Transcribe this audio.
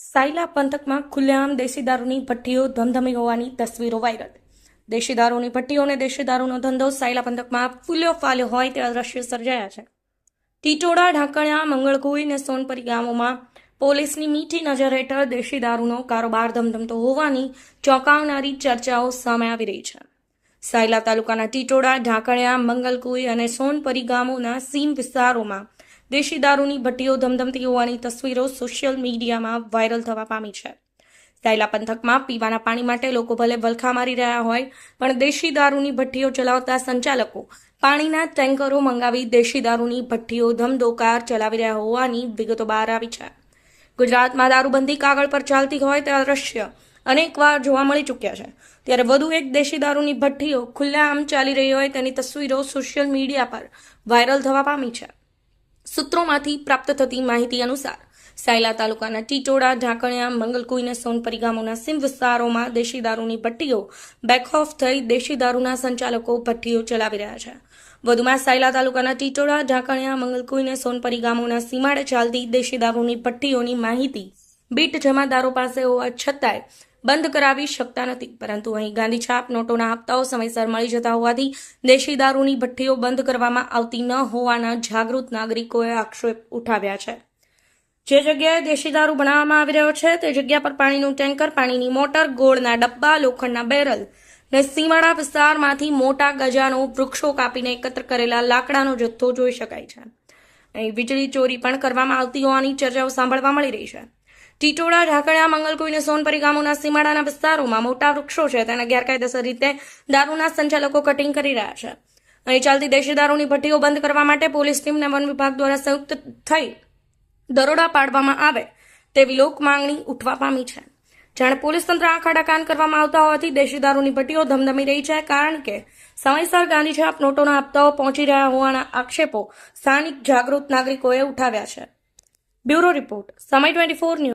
સાયલા પંથકમાં ખુલ્લેઆમ દેશી દારૂની ભઠ્ઠીઓ ધમધમી હોવાની તસવીરો વાયરલ. દેશી દારૂની ભઠ્ઠીઓ અને દેશી દારૂનો ધંધો સાયલા પંથકમાં ફૂલ્યો ફાલ્યો હોય તેવા દ્રશ્યો સર્જાયા છે. ટીટોડા, ઢાંકણિયા, મંગળકુઈ અને સોનપરી ગામોમાં પોલીસની મીઠી નજર હેઠળ દેશી દારૂનો કારોબાર ધમધમતો હોવાની ચોંકાવનારી ચર્ચાઓ સામે આવી રહી છે. સાયલા તાલુકાના ટીટોડા, ઢાંકણિયા, મંગલકુઈ અને સોનપરી ગામોના સીમ વિસ્તારોમાં દેશી દારૂની ભઠ્ઠીઓ ધમધમતી હોવાની તસવીરો સોશિયલ મીડિયામાં વાયરલ થવા પામી છે. સાયલા પંથકમાં પીવાના પાણી માટે લોકો ભલે વલખા મારી રહ્યા હોય, પણ દેશી દારૂની ભઠ્ઠીઓ ચલાવતા સંચાલકો પાણીના ટેન્કરો મંગાવી દેશી દારૂની ભઠ્ઠીઓ ધમધોકાર ચલાવી રહ્યા હોવાની વિગતો બહાર આવી છે. ગુજરાતમાં દારૂબંધી કાગળ પર ચાલતી હોય તેવા દ્રશ્ય અનેકવાર જોવા મળી ચૂક્યા છે. ત્યારે વધુ એક દેશી દારૂની ભઠ્ઠીઓ ખુલ્લેઆમ ચાલી રહી હોય તેની તસવીરો સોશિયલ મીડિયા પર વાયરલ થવા પામી છે. સૂત્રોમાંથી પ્રાપ્ત થતી માહિતી અનુસાર સાયલા તાલુકાના ટીટોડા, ઢાંકણિયા, મંગલકુઈ અને સોનપરી ગામોના સીમ વિસ્તારોમાં દેશી દારૂની ભઠ્ઠીઓ બેકઓફ થઈ દેશી દારૂના સંચાલકો ભઠ્ઠીઓ ચલાવી રહ્યા છે. વધુમાં સાયલા તાલુકાના ટીટોડા, ઢાંકણિયા, મંગલકુઈ અને સોનપરી ગામોના સીમાડે ચાલતી દેશી દારૂની ભઠ્ઠીઓની માહિતી બીટ જમાદારો પાસે હોવા છતાંય બંધ કરાવી શકતા નથી. પરંતુ અહીં ગાંધીછાપ નોટોના હપ્તાઓ સમયસર મળી જતા હોવાથી દેશી દારૂની ભઠ્ઠીઓ બંધ કરવામાં આવતી ન હોવાના જાગૃત નાગરિકોએ આક્ષેપ ઉઠાવ્યા છે. જે જગ્યાએ દેશી દારૂ બનાવવામાં આવી રહ્યો છે તે જગ્યા પર પાણીનું ટેન્કર, પાણીની મોટર, ગોળના ડબ્બા, લોખંડના બેરલ ને સીમાડા વિસ્તારમાંથી મોટા ગજાનો વૃક્ષો કાપીને એકત્ર કરેલા લાકડાનો જથ્થો જોઈ શકાય છે. અહીં વીજળી ચોરી પણ કરવામાં આવતી હોવાની ચર્ચાઓ સાંભળવા મળી રહી છે. ટીટોડા, ઢાંકણિયા, મંગલકુઈ અને સોનપરી ગામોના સીમાડાના વિસ્તારોમાં મોટા વૃક્ષો છે તેના ગેરકાયદેસર રીતે દારૂના સંચાલકો કટિંગ કરી રહ્યા છે. અહીં ચાલતી દેશી દારૂની ભઠ્ઠીઓ બંધ કરવા માટે પોલીસ ટીમ અને વન વિભાગ દ્વારા સંયુક્ત થઈ દરોડા પાડવામાં આવે તેવી લોક માંગણી ઉઠવા પામી છે. જાણે પોલીસ તંત્ર આંખ આડા કાન કરવામાં આવતા હોવાથી દેશી દારૂની ભઠ્ઠીઓ ધમધમી રહી છે, કારણ કે સમયસર ગાંધીછાપ નોટોના હપ્તાઓ પહોંચી રહ્યા હોવાના આક્ષેપો સ્થાનિક જાગૃત નાગરિકોએ ઉઠાવ્યા છે. બ્યુરો રિપોર્ટ, સમય 24 ન્યૂઝ.